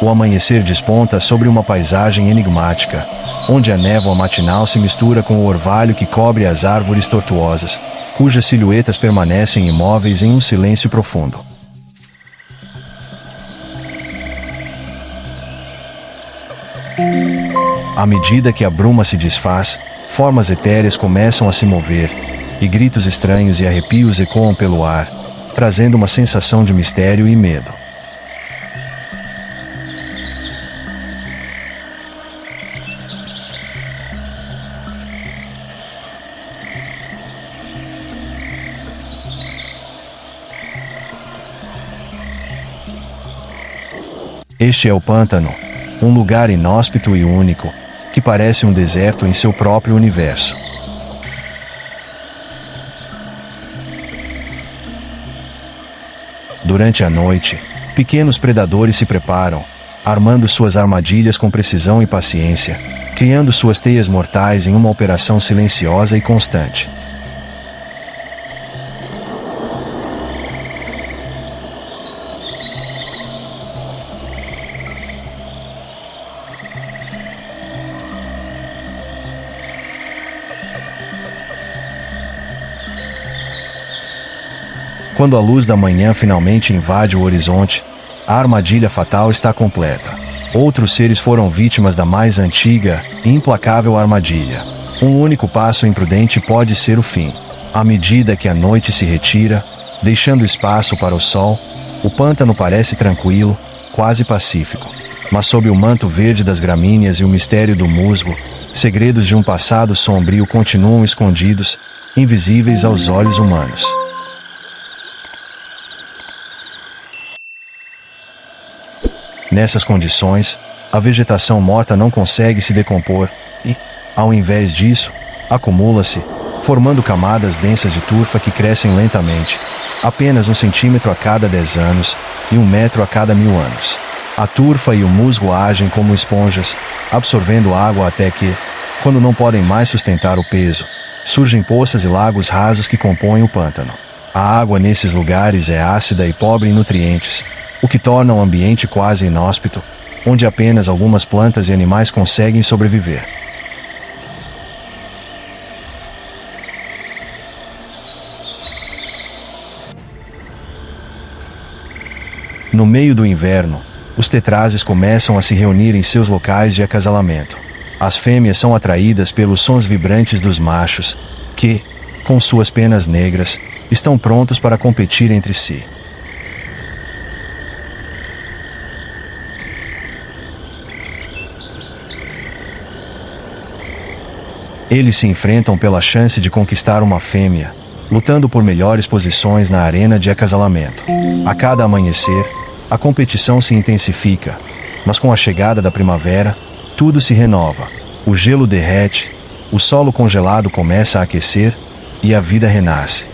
O amanhecer desponta sobre uma paisagem enigmática, onde a névoa matinal se mistura com o orvalho que cobre as árvores tortuosas, cujas silhuetas permanecem imóveis em um silêncio profundo. À medida que a bruma se desfaz, formas etéreas começam a se mover, e gritos estranhos e arrepios ecoam pelo ar, trazendo uma sensação de mistério e medo. Este é o pântano, um lugar inóspito e único, que parece um deserto em seu próprio universo. Durante a noite, pequenos predadores se preparam, armando suas armadilhas com precisão e paciência, criando suas teias mortais em uma operação silenciosa e constante. Quando a luz da manhã finalmente invade o horizonte, a armadilha fatal está completa. Outros seres foram vítimas da mais antiga e implacável armadilha. Um único passo imprudente pode ser o fim. À medida que a noite se retira, deixando espaço para o sol, o pântano parece tranquilo, quase pacífico. Mas sob o manto verde das gramíneas e o mistério do musgo, segredos de um passado sombrio continuam escondidos, invisíveis aos olhos humanos. Nessas condições, a vegetação morta não consegue se decompor e, ao invés disso, acumula-se, formando camadas densas de turfa que crescem lentamente, apenas 1 centímetro a cada 10 anos e 1 metro a cada 1000 anos. A turfa e o musgo agem como esponjas, absorvendo água até que, quando não podem mais sustentar o peso, surgem poças e lagos rasos que compõem o pântano. A água nesses lugares é ácida e pobre em nutrientes, o que torna o ambiente quase inóspito, onde apenas algumas plantas e animais conseguem sobreviver. No meio do inverno, os tetrazes começam a se reunir em seus locais de acasalamento. As fêmeas são atraídas pelos sons vibrantes dos machos, que, com suas penas negras, estão prontos para competir entre si. Eles se enfrentam pela chance de conquistar uma fêmea, lutando por melhores posições na arena de acasalamento. A cada amanhecer, a competição se intensifica, mas com a chegada da primavera, tudo se renova. O gelo derrete, o solo congelado começa a aquecer e a vida renasce.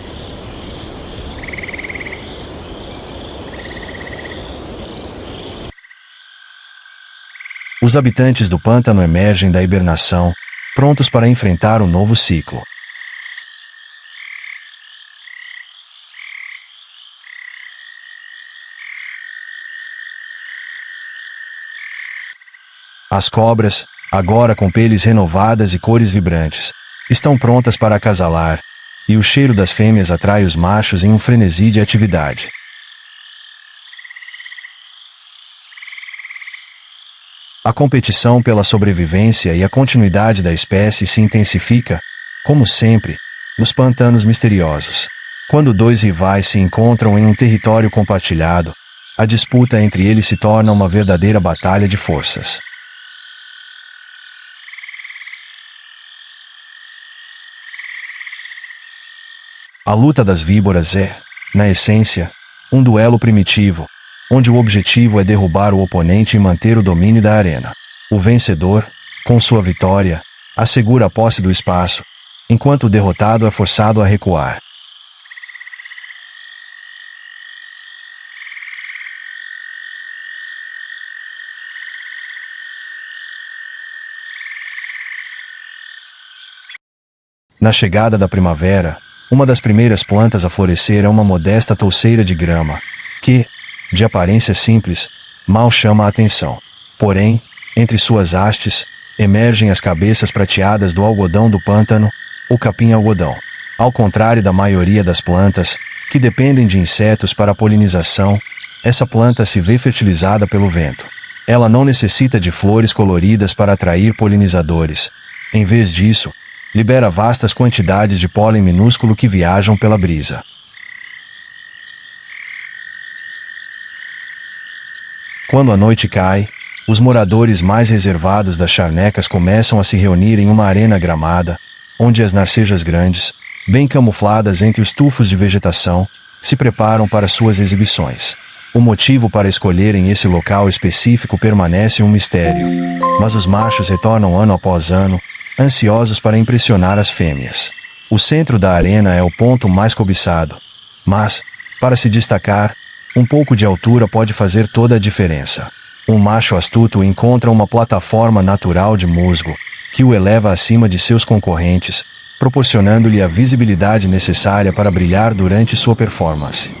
Os habitantes do pântano emergem da hibernação, prontos para enfrentar um novo ciclo. As cobras, agora com peles renovadas e cores vibrantes, estão prontas para acasalar, e o cheiro das fêmeas atrai os machos em um frenesi de atividade. A competição pela sobrevivência e a continuidade da espécie se intensifica, como sempre, nos pântanos misteriosos. Quando dois rivais se encontram em um território compartilhado, a disputa entre eles se torna uma verdadeira batalha de forças. A luta das víboras é, na essência, um duelo primitivo, onde o objetivo é derrubar o oponente e manter o domínio da arena. O vencedor, com sua vitória, assegura a posse do espaço, enquanto o derrotado é forçado a recuar. Na chegada da primavera, uma das primeiras plantas a florescer é uma modesta touceira de grama, que, de aparência simples, mal chama a atenção. Porém, entre suas hastes, emergem as cabeças prateadas do algodão do pântano, o capim-algodão. Ao contrário da maioria das plantas, que dependem de insetos para a polinização, essa planta se vê fertilizada pelo vento. Ela não necessita de flores coloridas para atrair polinizadores. Em vez disso, libera vastas quantidades de pólen minúsculo que viajam pela brisa. Quando a noite cai, os moradores mais reservados das charnecas começam a se reunir em uma arena gramada, onde as narcejas grandes, bem camufladas entre os tufos de vegetação, se preparam para suas exibições. O motivo para escolherem esse local específico permanece um mistério, mas os machos retornam ano após ano, ansiosos para impressionar as fêmeas. O centro da arena é o ponto mais cobiçado, mas, para se destacar, um pouco de altura pode fazer toda a diferença. Um macho astuto encontra uma plataforma natural de musgo, que o eleva acima de seus concorrentes, proporcionando-lhe a visibilidade necessária para brilhar durante sua performance.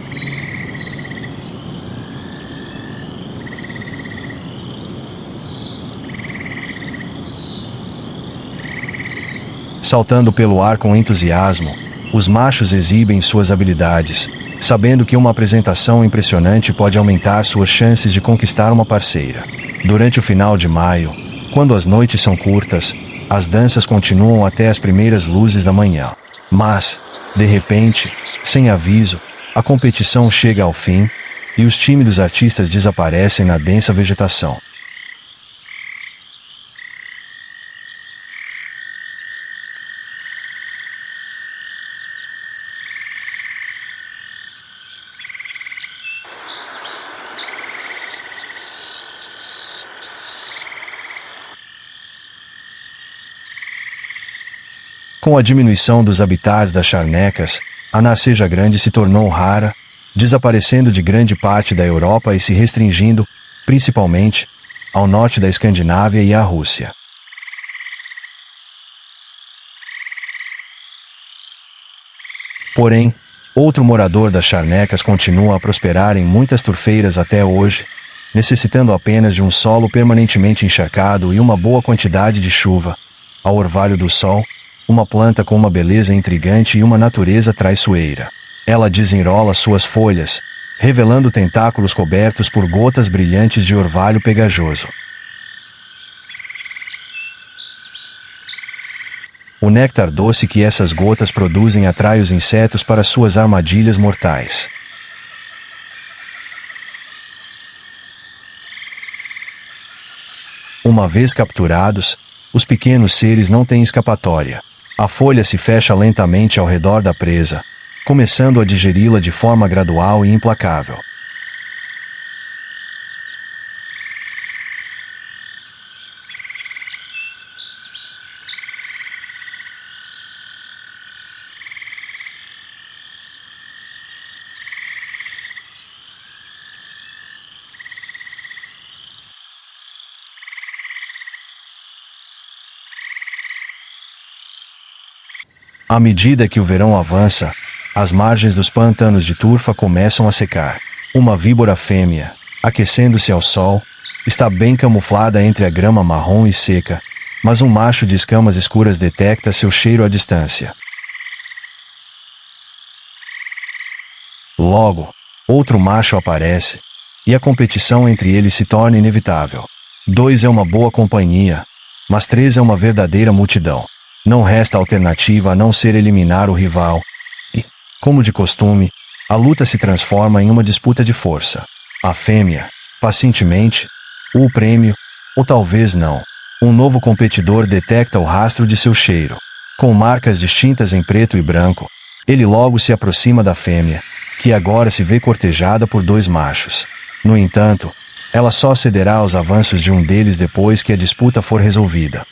Saltando pelo ar com entusiasmo, os machos exibem suas habilidades, sabendo que uma apresentação impressionante pode aumentar suas chances de conquistar uma parceira. Durante o final de maio, quando as noites são curtas, as danças continuam até as primeiras luzes da manhã. Mas, de repente, sem aviso, a competição chega ao fim, e os tímidos artistas desaparecem na densa vegetação. Com a diminuição dos habitats das charnecas, a narceja grande se tornou rara, desaparecendo de grande parte da Europa e se restringindo, principalmente, ao norte da Escandinávia e à Rússia. Porém, outro morador das charnecas continua a prosperar em muitas turfeiras até hoje, necessitando apenas de um solo permanentemente encharcado e uma boa quantidade de chuva, ao orvalho do sol, uma planta com uma beleza intrigante e uma natureza traiçoeira. Ela desenrola suas folhas, revelando tentáculos cobertos por gotas brilhantes de orvalho pegajoso. O néctar doce que essas gotas produzem atrai os insetos para suas armadilhas mortais. Uma vez capturados, os pequenos seres não têm escapatória. A folha se fecha lentamente ao redor da presa, começando a digeri-la de forma gradual e implacável. À medida que o verão avança, as margens dos pântanos de turfa começam a secar. Uma víbora fêmea, aquecendo-se ao sol, está bem camuflada entre a grama marrom e seca, mas um macho de escamas escuras detecta seu cheiro à distância. Logo, outro macho aparece, e a competição entre eles se torna inevitável. 2 é uma boa companhia, mas 3 é uma verdadeira multidão. Não resta alternativa a não ser eliminar o rival, e, como de costume, a luta se transforma em uma disputa de força. A fêmea, pacientemente, o prêmio, ou talvez não. Um novo competidor detecta o rastro de seu cheiro. Com marcas distintas em preto e branco, ele logo se aproxima da fêmea, que agora se vê cortejada por 2 machos. No entanto, ela só cederá aos avanços de um deles depois que a disputa for resolvida.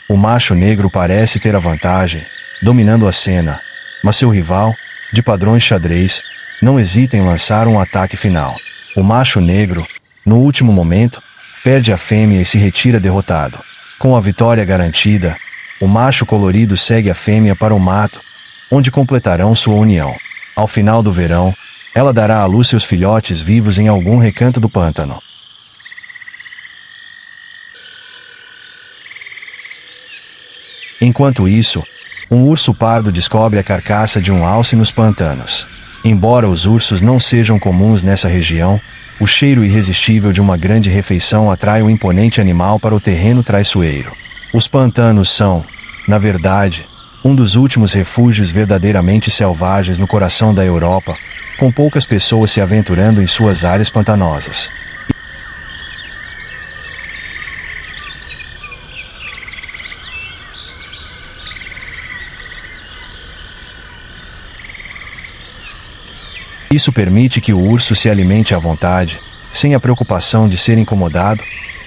O macho negro parece ter a vantagem, dominando a cena, mas seu rival, de padrões xadrez, não hesita em lançar um ataque final. O macho negro, no último momento, perde a fêmea e se retira derrotado. Com a vitória garantida, o macho colorido segue a fêmea para o mato, onde completarão sua união. Ao final do verão, ela dará à luz seus filhotes vivos em algum recanto do pântano. Enquanto isso, um urso pardo descobre a carcaça de um alce nos pantanos. Embora os ursos não sejam comuns nessa região, o cheiro irresistível de uma grande refeição atrai o imponente animal para o terreno traiçoeiro. Os pantanos são, na verdade, um dos últimos refúgios verdadeiramente selvagens no coração da Europa, com poucas pessoas se aventurando em suas áreas pantanosas. Isso permite que o urso se alimente à vontade, sem a preocupação de ser incomodado,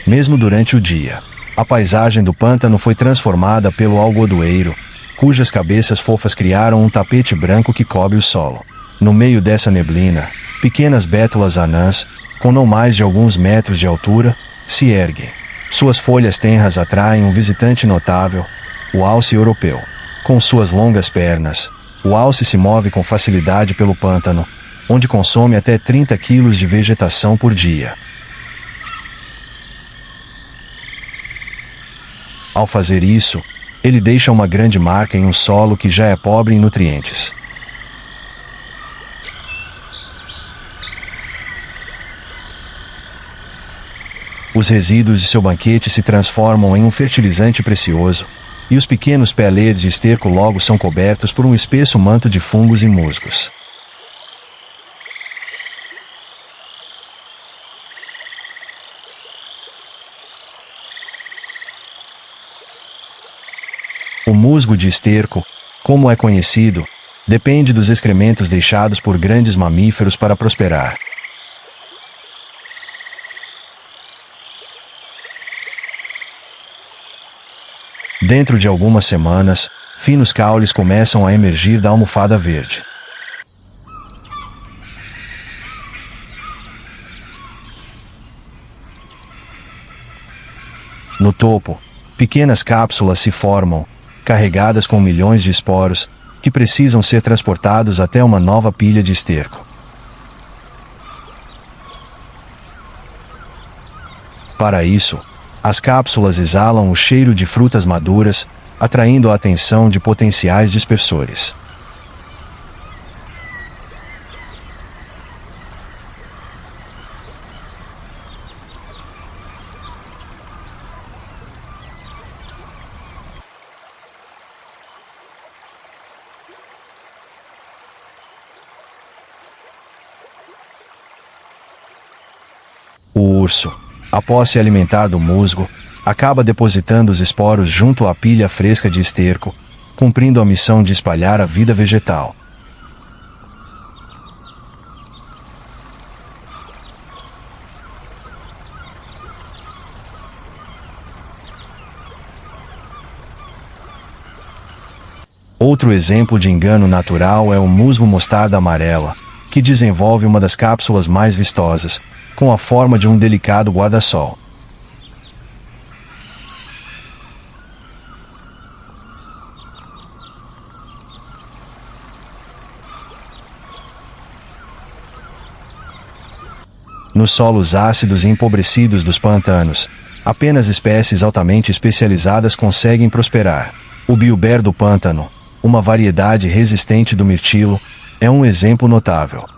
mesmo durante o dia. A paisagem do pântano foi transformada pelo algodoeiro, cujas cabeças fofas criaram um tapete branco que cobre o solo. No meio dessa neblina, pequenas bétulas anãs, com não mais de alguns metros de altura, se erguem. Suas folhas tenras atraem um visitante notável, o alce europeu. Com suas longas pernas, o alce se move com facilidade pelo pântano, onde consome até 30 quilos de vegetação por dia. Ao fazer isso, ele deixa uma grande marca em um solo que já é pobre em nutrientes. Os resíduos de seu banquete se transformam em um fertilizante precioso, e os pequenos pellets de esterco logo são cobertos por um espesso manto de fungos e musgos. O musgo de esterco, como é conhecido, depende dos excrementos deixados por grandes mamíferos para prosperar. Dentro de algumas semanas, finos caules começam a emergir da almofada verde. No topo, pequenas cápsulas se formam, carregadas com milhões de esporos, que precisam ser transportados até uma nova pilha de esterco. Para isso, as cápsulas exalam o cheiro de frutas maduras, atraindo a atenção de potenciais dispersores. O urso, após se alimentar do musgo, acaba depositando os esporos junto à pilha fresca de esterco, cumprindo a missão de espalhar a vida vegetal. Outro exemplo de engano natural é o musgo mostarda amarela, que desenvolve uma das cápsulas mais vistosas, com a forma de um delicado guarda-sol. Nos solos ácidos e empobrecidos dos pantanos, apenas espécies altamente especializadas conseguem prosperar. O bilber do pântano, uma variedade resistente do mirtilo, é um exemplo notável.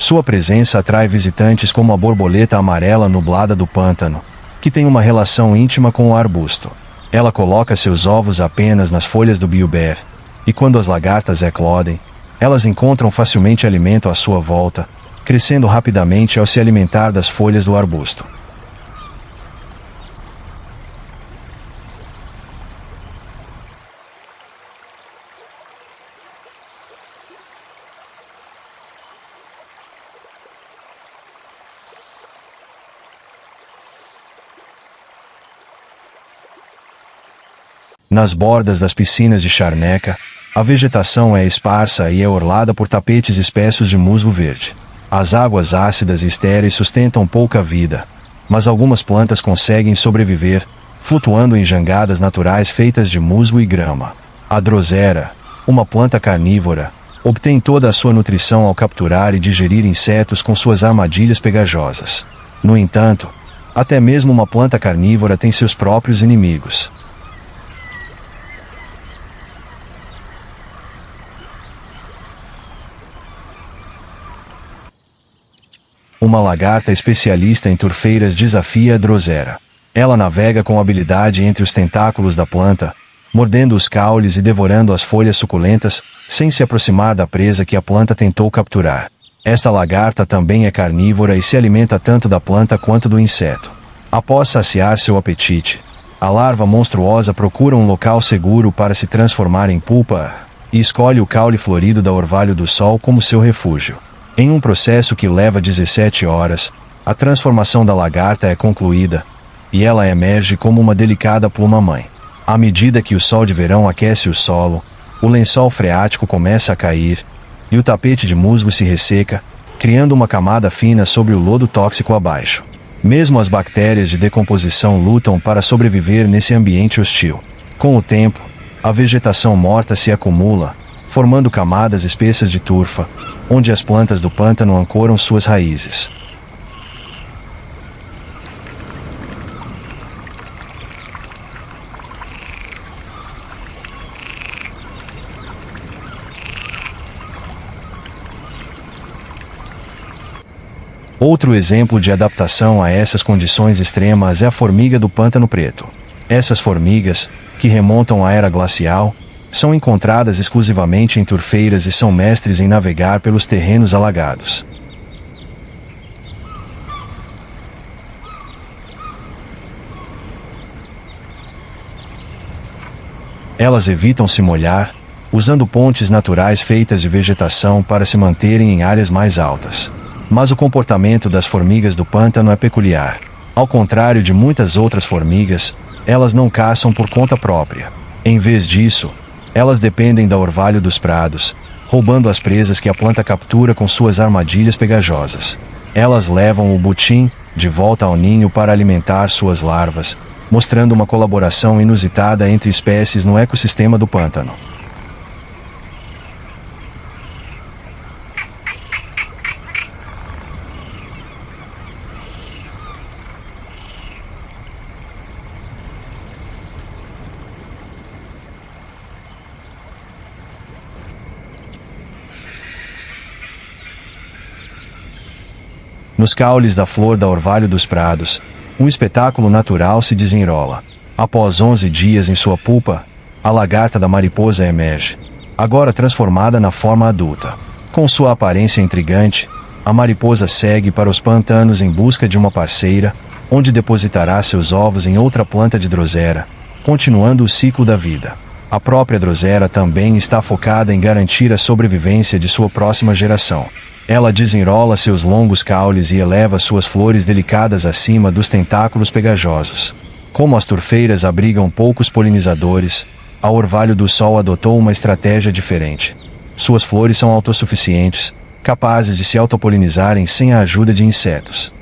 Sua presença atrai visitantes como a borboleta amarela nublada do pântano, que tem uma relação íntima com o arbusto. Ela coloca seus ovos apenas nas folhas do bilber, e quando as lagartas eclodem, elas encontram facilmente alimento à sua volta, crescendo rapidamente ao se alimentar das folhas do arbusto. Nas bordas das piscinas de charneca, a vegetação é esparsa e é orlada por tapetes espessos de musgo verde. As águas ácidas e estéreis sustentam pouca vida, mas algumas plantas conseguem sobreviver, flutuando em jangadas naturais feitas de musgo e grama. A drosera, uma planta carnívora, obtém toda a sua nutrição ao capturar e digerir insetos com suas armadilhas pegajosas. No entanto, até mesmo uma planta carnívora tem seus próprios inimigos. Uma lagarta especialista em turfeiras desafia a drosera. Ela navega com habilidade entre os tentáculos da planta, mordendo os caules e devorando as folhas suculentas, sem se aproximar da presa que a planta tentou capturar. Esta lagarta também é carnívora e se alimenta tanto da planta quanto do inseto. Após saciar seu apetite, a larva monstruosa procura um local seguro para se transformar em pupa e escolhe o caule florido da orvalho do sol como seu refúgio. Em um processo que leva 17 horas, a transformação da lagarta é concluída, e ela emerge como uma delicada pluma-mãe. À medida que o sol de verão aquece o solo, o lençol freático começa a cair, e o tapete de musgo se resseca, criando uma camada fina sobre o lodo tóxico abaixo. Mesmo as bactérias de decomposição lutam para sobreviver nesse ambiente hostil. Com o tempo, a vegetação morta se acumula, formando camadas espessas de turfa, onde as plantas do pântano ancoram suas raízes. Outro exemplo de adaptação a essas condições extremas é a formiga do pântano preto. Essas formigas, que remontam à era glacial, são encontradas exclusivamente em turfeiras e são mestres em navegar pelos terrenos alagados. Elas evitam se molhar, usando pontes naturais feitas de vegetação para se manterem em áreas mais altas. Mas o comportamento das formigas do pântano é peculiar. Ao contrário de muitas outras formigas, elas não caçam por conta própria. Em vez disso, elas dependem da orvalho dos prados, roubando as presas que a planta captura com suas armadilhas pegajosas. Elas levam o butim de volta ao ninho para alimentar suas larvas, mostrando uma colaboração inusitada entre espécies no ecossistema do pântano. Nos caules da flor da orvalho dos prados, um espetáculo natural se desenrola. Após 11 dias em sua pupa, a lagarta da mariposa emerge, agora transformada na forma adulta. Com sua aparência intrigante, a mariposa segue para os pantanos em busca de uma parceira, onde depositará seus ovos em outra planta de drosera, continuando o ciclo da vida. A própria drosera também está focada em garantir a sobrevivência de sua próxima geração. Ela desenrola seus longos caules e eleva suas flores delicadas acima dos tentáculos pegajosos. Como as turfeiras abrigam poucos polinizadores, a orvalho do sol adotou uma estratégia diferente. Suas flores são autossuficientes, capazes de se autopolinizarem sem a ajuda de insetos.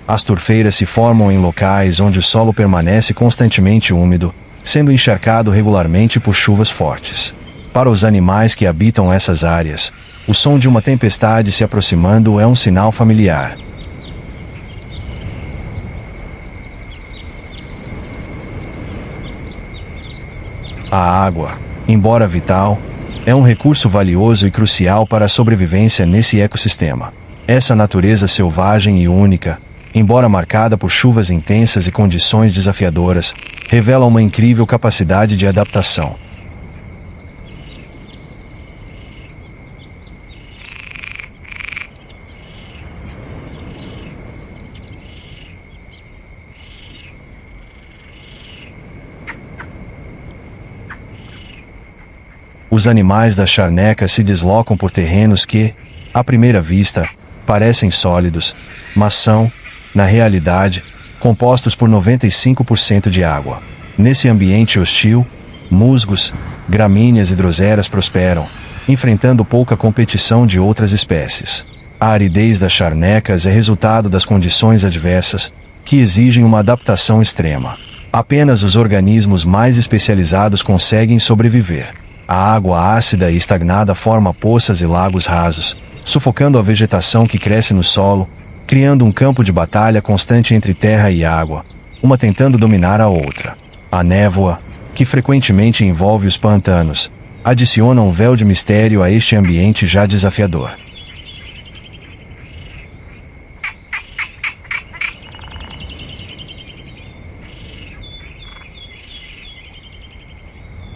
As turfeiras se formam em locais onde o solo permanece constantemente úmido, sendo encharcado regularmente por chuvas fortes. Para os animais que habitam essas áreas, o som de uma tempestade se aproximando é um sinal familiar. A água, embora vital, é um recurso valioso e crucial para a sobrevivência nesse ecossistema. Essa natureza selvagem e única, embora marcada por chuvas intensas e condições desafiadoras, revela uma incrível capacidade de adaptação. Os animais da charneca se deslocam por terrenos que, à primeira vista, parecem sólidos, mas são, na realidade, compostos por 95% de água. Nesse ambiente hostil, musgos, gramíneas e droseras prosperam, enfrentando pouca competição de outras espécies. A aridez das charnecas é resultado das condições adversas, que exigem uma adaptação extrema. Apenas os organismos mais especializados conseguem sobreviver. A água ácida e estagnada forma poças e lagos rasos, sufocando a vegetação que cresce no solo, criando um campo de batalha constante entre terra e água, uma tentando dominar a outra. A névoa, que frequentemente envolve os pantanos, adiciona um véu de mistério a este ambiente já desafiador.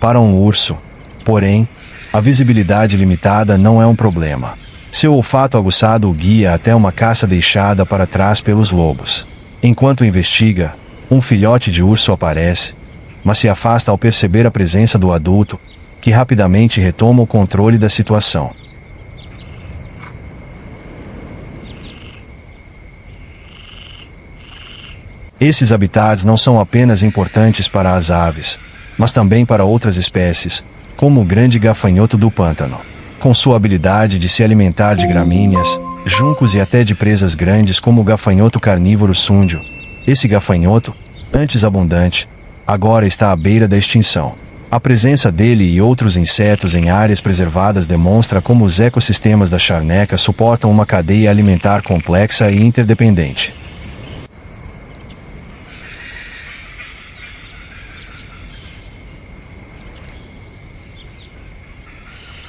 Para um urso, porém, a visibilidade limitada não é um problema. Seu olfato aguçado o guia até uma caça deixada para trás pelos lobos. Enquanto investiga, um filhote de urso aparece, mas se afasta ao perceber a presença do adulto, que rapidamente retoma o controle da situação. Esses habitats não são apenas importantes para as aves, mas também para outras espécies, como o grande gafanhoto do pântano. Com sua habilidade de se alimentar de gramíneas, juncos e até de presas grandes como o gafanhoto carnívoro súndio, esse gafanhoto, antes abundante, agora está à beira da extinção. A presença dele e outros insetos em áreas preservadas demonstra como os ecossistemas da charneca suportam uma cadeia alimentar complexa e interdependente.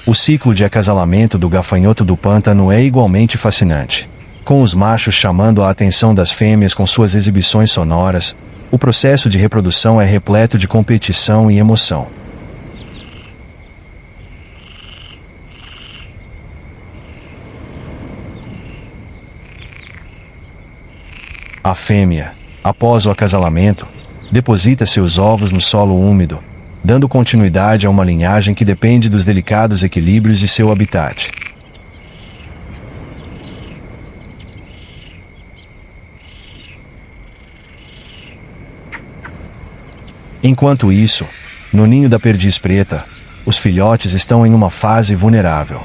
O ciclo de acasalamento do gafanhoto do pântano é igualmente fascinante. Com os machos chamando a atenção das fêmeas com suas exibições sonoras, o processo de reprodução é repleto de competição e emoção. A fêmea, após o acasalamento, deposita seus ovos no solo úmido, dando continuidade a uma linhagem que depende dos delicados equilíbrios de seu habitat. Enquanto isso, no ninho da perdiz preta, os filhotes estão em uma fase vulnerável.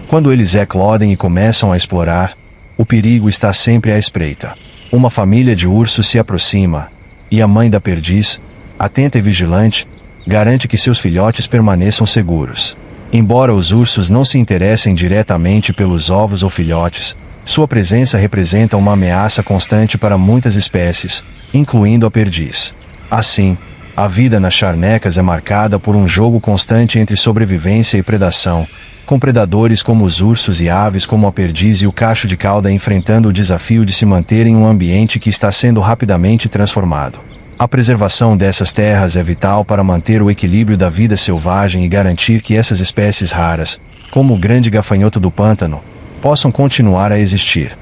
Quando eles eclodem e começam a explorar, o perigo está sempre à espreita. Uma família de ursos se aproxima, e a mãe da perdiz, atenta e vigilante, garante que seus filhotes permaneçam seguros. Embora os ursos não se interessem diretamente pelos ovos ou filhotes, sua presença representa uma ameaça constante para muitas espécies, incluindo a perdiz. Assim, a vida nas charnecas é marcada por um jogo constante entre sobrevivência e predação, com predadores como os ursos e aves como a perdiz e o cacho de cauda enfrentando o desafio de se manter em um ambiente que está sendo rapidamente transformado. A preservação dessas terras é vital para manter o equilíbrio da vida selvagem e garantir que essas espécies raras, como o grande gafanhoto do pântano, possam continuar a existir.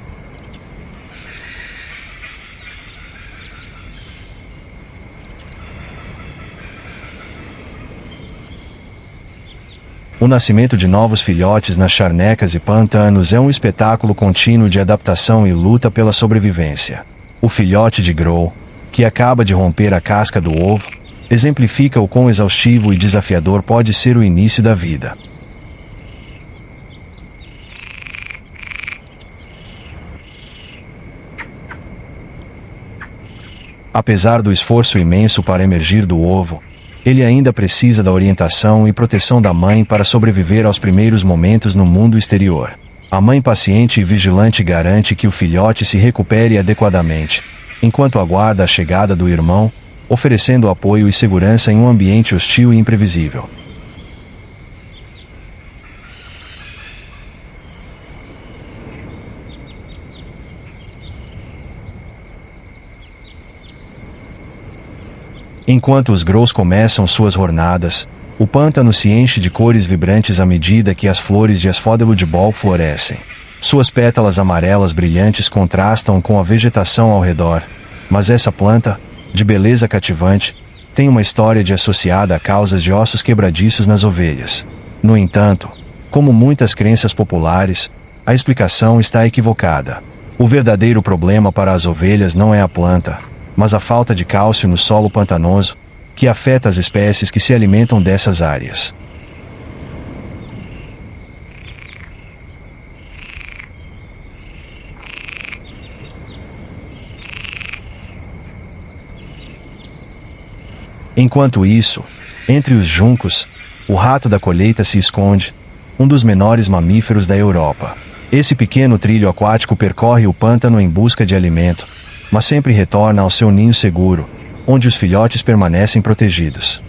O nascimento de novos filhotes nas charnecas e pântanos é um espetáculo contínuo de adaptação e luta pela sobrevivência. O filhote de Grow, que acaba de romper a casca do ovo, exemplifica o quão exaustivo e desafiador pode ser o início da vida. Apesar do esforço imenso para emergir do ovo, ele ainda precisa da orientação e proteção da mãe para sobreviver aos primeiros momentos no mundo exterior. A mãe paciente e vigilante garante que o filhote se recupere adequadamente, enquanto aguarda a chegada do irmão, oferecendo apoio e segurança em um ambiente hostil e imprevisível. Enquanto os Grows começam suas jornadas, o pântano se enche de cores vibrantes à medida que as flores de Asphodelo de Ball florescem. Suas pétalas amarelas brilhantes contrastam com a vegetação ao redor, mas essa planta, de beleza cativante, tem uma história associada a causas de ossos quebradiços nas ovelhas. No entanto, como muitas crenças populares, a explicação está equivocada. O verdadeiro problema para as ovelhas não é a planta, mas a falta de cálcio no solo pantanoso, que afeta as espécies que se alimentam dessas áreas. Enquanto isso, entre os juncos, o rato da colheita se esconde, um dos menores mamíferos da Europa. Esse pequeno trilho aquático percorre o pântano em busca de alimento, mas sempre retorna ao seu ninho seguro, onde os filhotes permanecem protegidos.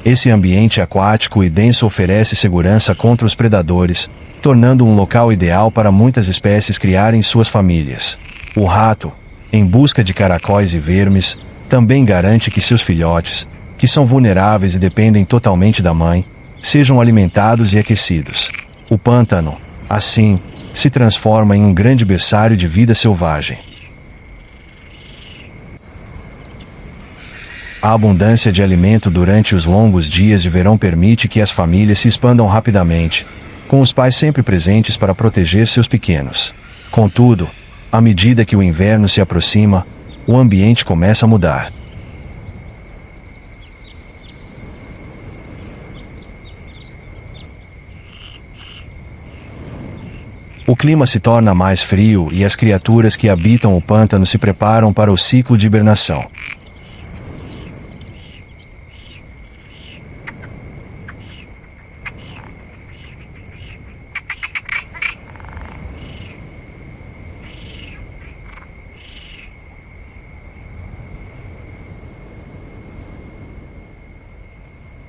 Esse ambiente aquático e denso oferece segurança contra os predadores, tornando um local ideal para muitas espécies criarem suas famílias. O rato, em busca de caracóis e vermes, também garante que seus filhotes, que são vulneráveis e dependem totalmente da mãe, sejam alimentados e aquecidos. O pântano, assim, se transforma em um grande berçário de vida selvagem. A abundância de alimento durante os longos dias de verão permite que as famílias se expandam rapidamente, com os pais sempre presentes para proteger seus pequenos. Contudo, à medida que o inverno se aproxima, o ambiente começa a mudar. O clima se torna mais frio e as criaturas que habitam o pântano se preparam para o ciclo de hibernação.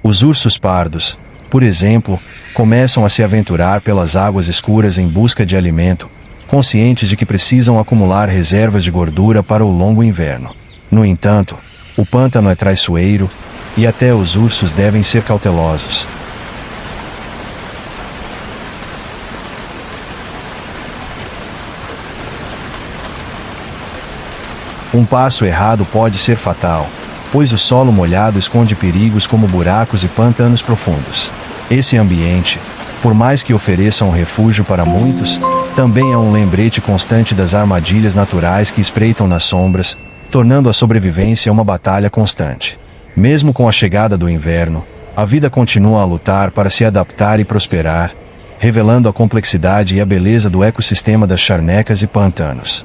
Os ursos pardos, por exemplo, começam a se aventurar pelas águas escuras em busca de alimento, conscientes de que precisam acumular reservas de gordura para o longo inverno. No entanto, o pântano é traiçoeiro, e até os ursos devem ser cautelosos. Um passo errado pode ser fatal, pois o solo molhado esconde perigos como buracos e pântanos profundos. Esse ambiente, por mais que ofereça um refúgio para muitos, também é um lembrete constante das armadilhas naturais que espreitam nas sombras, tornando a sobrevivência uma batalha constante. Mesmo com a chegada do inverno, a vida continua a lutar para se adaptar e prosperar, revelando a complexidade e a beleza do ecossistema das charnecas e pântanos.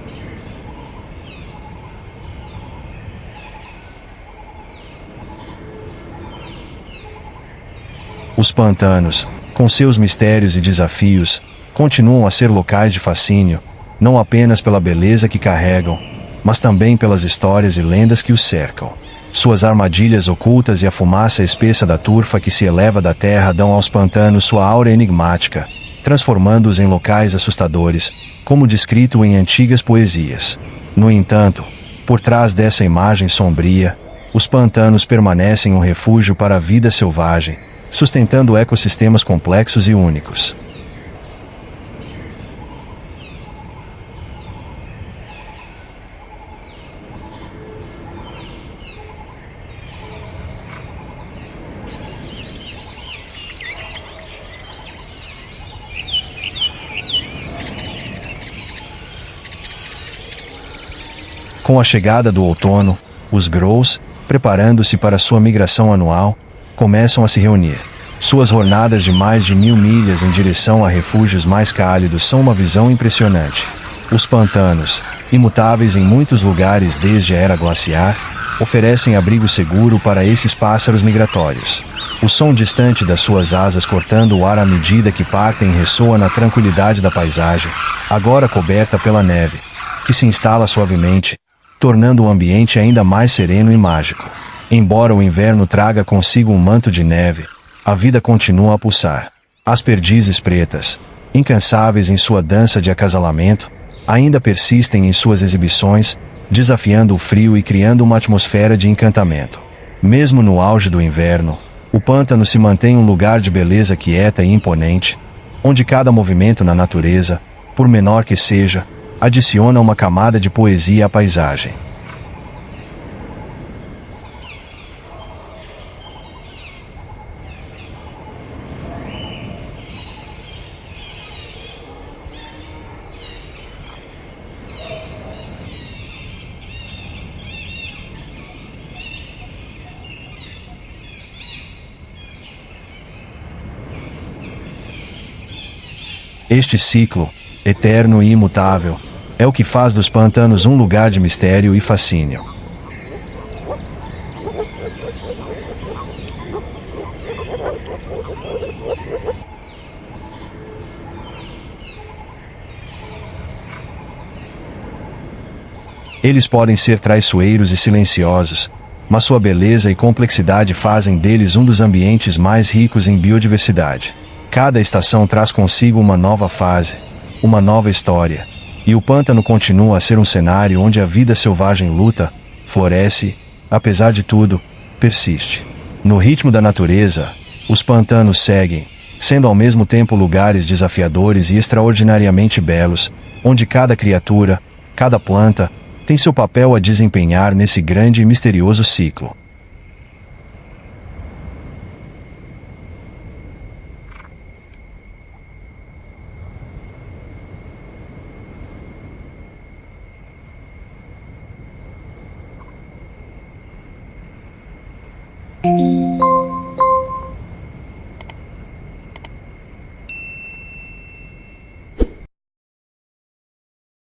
Os pântanos, com seus mistérios e desafios, continuam a ser locais de fascínio, não apenas pela beleza que carregam, mas também pelas histórias e lendas que os cercam. Suas armadilhas ocultas e a fumaça espessa da turfa que se eleva da terra dão aos pântanos sua aura enigmática, transformando-os em locais assustadores, como descrito em antigas poesias. No entanto, por trás dessa imagem sombria, os pântanos permanecem um refúgio para a vida selvagem, sustentando ecossistemas complexos e únicos. Com a chegada do outono, os grows, preparando-se para sua migração anual, começam a se reunir. Suas jornadas de mais de 1000 milhas em direção a refúgios mais cálidos são uma visão impressionante. Os pântanos, imutáveis em muitos lugares desde a era glaciar, oferecem abrigo seguro para esses pássaros migratórios. O som distante das suas asas cortando o ar à medida que partem ressoa na tranquilidade da paisagem, agora coberta pela neve, que se instala suavemente, tornando o ambiente ainda mais sereno e mágico. Embora o inverno traga consigo um manto de neve, a vida continua a pulsar. As perdizes pretas, incansáveis em sua dança de acasalamento, ainda persistem em suas exibições, desafiando o frio e criando uma atmosfera de encantamento. Mesmo no auge do inverno, o pântano se mantém um lugar de beleza quieta e imponente, onde cada movimento na natureza, por menor que seja, adiciona uma camada de poesia à paisagem. Este ciclo, eterno e imutável, é o que faz dos pantanos um lugar de mistério e fascínio. Eles podem ser traiçoeiros e silenciosos, mas sua beleza e complexidade fazem deles um dos ambientes mais ricos em biodiversidade. Cada estação traz consigo uma nova fase, uma nova história, e o pântano continua a ser um cenário onde a vida selvagem luta, floresce, apesar de tudo, persiste. No ritmo da natureza, os pantanos seguem, sendo ao mesmo tempo lugares desafiadores e extraordinariamente belos, onde cada criatura, cada planta, tem seu papel a desempenhar nesse grande e misterioso ciclo.